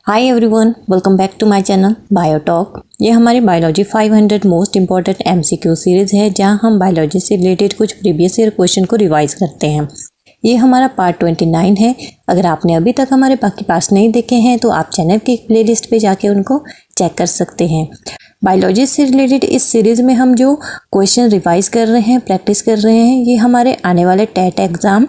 Hi everyone, welcome back to my channel biotalk. ये हमारी biology 500 most important MCQ series है जहां हम बायोलॉजी से रिलेटेड कुछ प्रीवियस ईयर क्वेश्चन को रिवाइज करते हैं। ये हमारा पार्ट 29 है। अगर आपने अभी तक हमारे बाकी पार्ट्स नहीं देखे हैं तो आप चैनल की प्लेलिस्ट पे जाके उनको चेक कर सकते हैं। बायोलॉजी से रिलेटेड इस सीरीज़ में हम जो क्वेश्चन रिवाइज कर रहे हैं, प्रैक्टिस कर रहे हैं, ये हमारे आने वाले टेट एग्ज़ाम,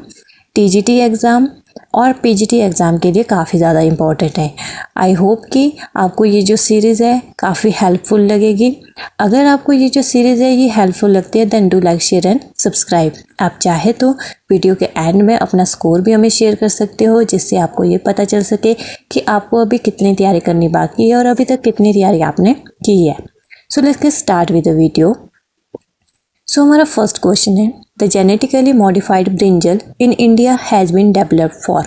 टीजीटी एग्ज़ाम और पीजीटी एग्ज़ाम के लिए काफ़ी ज़्यादा इम्पॉर्टेंट है। आई होप कि आपको ये जो सीरीज़ है काफ़ी हेल्पफुल लगेगी। अगर आपको ये जो सीरीज़ है ये हेल्पफुल लगती है then do like, share and subscribe. आप चाहे तो वीडियो के एंड में अपना स्कोर भी हमें शेयर कर सकते हो, जिससे आपको ये पता चल सके कि आपको अभी कितनी तैयारी करनी बाकी है और अभी तक कितनी तैयारी आपने की है। So let's get start with the video. So हमारा फर्स्ट क्वेश्चन है, the genetically modified brinjal in India has been developed for.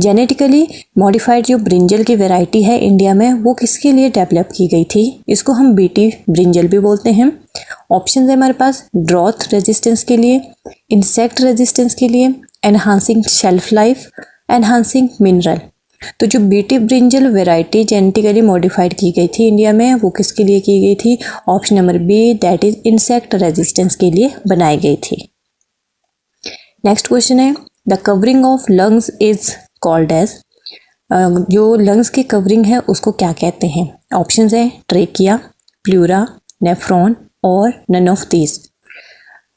Genetically modified जो ब्रिंजल की वैरायटी है इंडिया में वो किसके लिए डेवलप की गई थी? इसको हम बीटी ब्रिंजल भी बोलते हैं। ऑप्शन है हमारे पास ड्रॉथ रेजिस्टेंस के लिए, इंसेक्ट रेजिस्टेंस के लिए, enhancing shelf life, enhancing mineral. तो जो BT brinjal variety genetically modified की गई थी इंडिया में वो किसके लिए की गई थी? Option number B, that is insect resistance के लिए बनाई गई थी। नेक्स्ट क्वेश्चन है, the covering of lungs is called as. जो लंग्स की कवरिंग है उसको क्या कहते हैं? ऑप्शन है ट्रेकिया, प्लूरा, नेफ्रॉन और नन ऑफ दीज।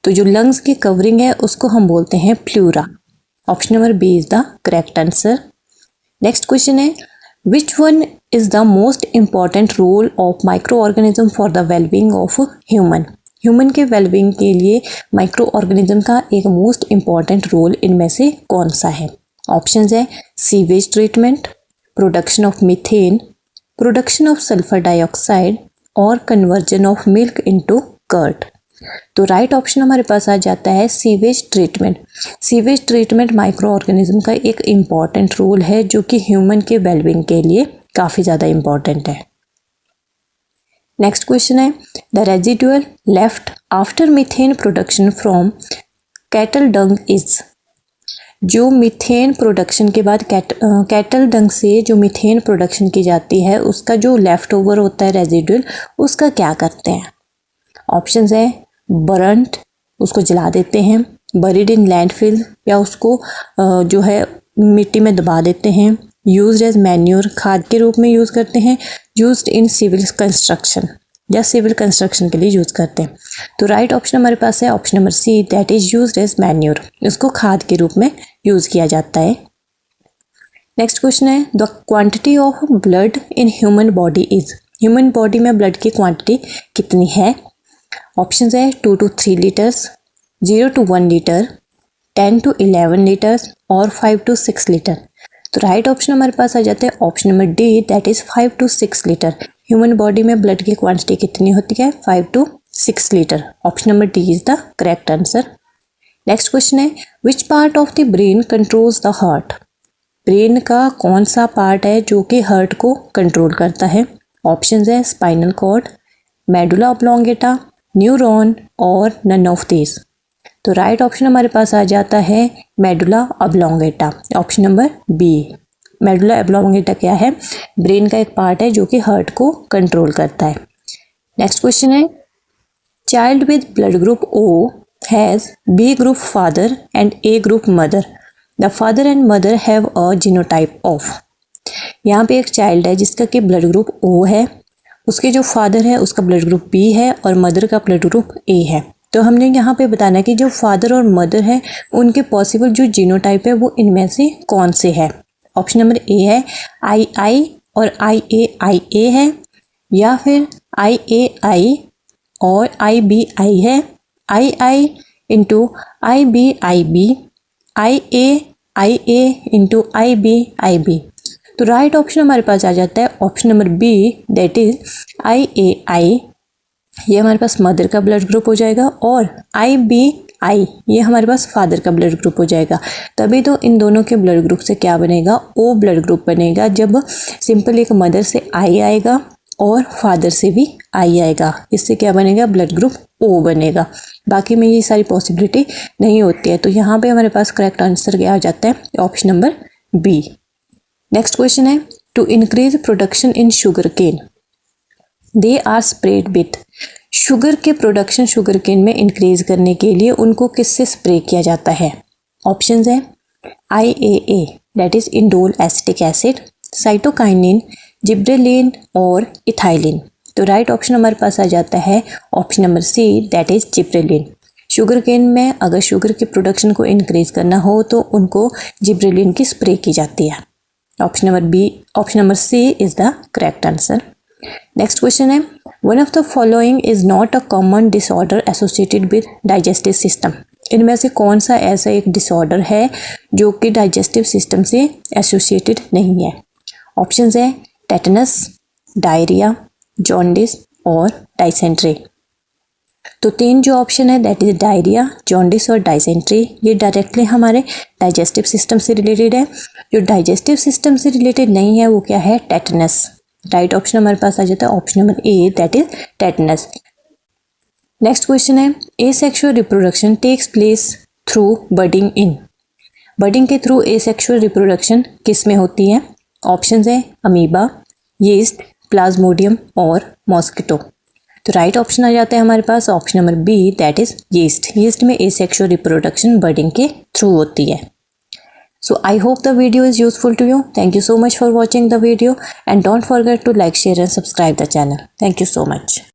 तो जो लंग्स की कवरिंग है उसको हम बोलते हैं pleura. Option number B is the correct answer. Next question है, which one is the most important role of micro organism for the wellbeing of human. Human के वेलबींग के लिए माइक्रो ऑर्गेनिज्म का एक मोस्ट इम्पॉर्टेंट रोल इनमें से कौन सा है? ऑप्शंस है sewage treatment, production of methane, production of sulphur dioxide और conversion of milk into curd. तो राइट ऑप्शन हमारे पास आ जाता है sewage treatment. Sewage treatment micro organism का एक इम्पॉर्टेंट रोल है जो कि ह्यूमन के वेलबींग के लिए काफ़ी ज़्यादा इम्पॉर्टेंट है। नेक्स्ट क्वेश्चन है, the residual left after methane production from cattle Dang is. जो मीथेन प्रोडक्शन के बाद कैटल डंग से जो मीथेन प्रोडक्शन की जाती है उसका जो लेफ्ट ओवर होता है रेजिडुअल, उसका क्या करते हैं? ऑप्शंस है बर्नट, उसको जला देते हैं, बरीड इन लैंडफिल या उसको जो है मिट्टी में दबा देते हैं, यूज्ड एज मैन्योर, खाद के रूप में यूज़ करते हैं, यूज्ड इन सिविल कंस्ट्रक्शन या सिविल कंस्ट्रक्शन के लिए यूज़ करते हैं। तो राइट ऑप्शन हमारे पास है option number C, that is used as manure. इसको खाद के रूप में यूज़ किया जाता है। नेक्स्ट क्वेश्चन है, the quantity of blood in human body is. Human body में ब्लड की क्वांटिटी कितनी है? ऑप्शन है 2 to 3 litres, 0 to 1 litre, 10 to 11 litres और 5 to 6 लीटर। तो राइट ऑप्शन हमारे पास आ जाता है option number D, that is 5 to 6 litre. Human body में ब्लड की क्वांटिटी कितनी होती है? 5 to 6 litre. Option number D is the correct answer. Next question है, which part of the brain controls the heart. Brain का कौन सा part है जो कि हार्ट को कंट्रोल करता है? ऑप्शन है spinal cord, medulla oblongata, neuron और नन ऑफ दीज। तो राइट ऑप्शन हमारे पास आ जाता है medulla oblongata. Option number B. Medulla oblongata क्या है? ब्रेन का एक पार्ट है जो कि हार्ट को कंट्रोल करता है। नेक्स्ट क्वेश्चन है, child with blood group O has B group father and A group mother. The father and mother have a genotype of. यहाँ पे एक चाइल्ड है जिसका कि ब्लड ग्रुप ओ है, उसके जो फादर है उसका ब्लड ग्रुप बी है और मदर का ब्लड ग्रुप ए है। तो हमने यहाँ पे बताना है कि जो फादर और मदर है उनके पॉसिबल जो जीनोटाइप है वो इनमें से कौन से है? ऑप्शन नंबर ए है आई और आई ए है, या फिर आई और आई है, I into B, I A into B. तो राइट ऑप्शन हमारे पास आ जाता है option number B, that is I. ये हमारे पास मदर का ब्लड ग्रुप हो जाएगा और आई ये हमारे पास फादर का ब्लड ग्रुप हो जाएगा। तभी तो इन दोनों के ब्लड ग्रुप से क्या बनेगा? ओ ब्लड ग्रुप बनेगा, जब सिंपल एक मदर से आई आएगा और फादर से भी आई आएगा। इससे क्या बनेगा? ब्लड ग्रुप ओ बनेगा। बाकी में ये सारी पॉसिबिलिटी नहीं होती है। तो यहाँ पे हमारे पास करेक्ट आंसर क्या आ जाता है? Option number B. Next question है, to increase production in sugar cane, they are spread with. Sugar के प्रोडक्शन शुगर केन में इंक्रीज करने के लिए उनको किससे स्प्रे किया जाता है? ऑप्शंस है IAA that is indole acetic acid, cytokinin, gibberellin और इथाइलिन। तो राइट ऑप्शन हमारे पास आ जाता है option number C that is gibberellin. Sugar cane में अगर शुगर के प्रोडक्शन को इंक्रीज करना हो तो उनको जिब्रेलिन की स्प्रे की जाती है। Option number C is the correct answer. Next question है, one of the following is not a common disorder associated with digestive system. इनमें से कौन सा ऐसा एक डिसऑर्डर है जो कि डाइजेस्टिव सिस्टम से एसोसिएटेड नहीं है? ऑप्शंस है टेटनस, डायरिया, जॉन्डिस और डाइसेंट्री। तो तीन जो ऑप्शन है दैट इज डायरिया, जॉन्डिस और डाइसेंट्री, ये डायरेक्टली हमारे डाइजेस्टिव सिस्टम से रिलेटेड है। जो डाइजेस्टिव सिस्टम से रिलेटेड नहीं है वो क्या है? टेटनस। राइट ऑप्शन हमारे पास आ जाता है option number A that is tetanus. Next question है, asexual reproduction takes place through budding in. Budding के थ्रू एसेक्सुअल रिप्रोडक्शन किस में होती है? ऑप्शंस है अमीबा, यीस्ट, प्लाज्मोडियम और मॉस्किटो। तो राइट ऑप्शन आ जाता है हमारे पास option number B that is yeast. Yeast में एसेक्सुअल रिप्रोडक्शन बडिंग के थ्रू होती है। So I hope the video is useful to you. Thank you so much for watching the video and don't forget to like, share and subscribe the channel. Thank you so much.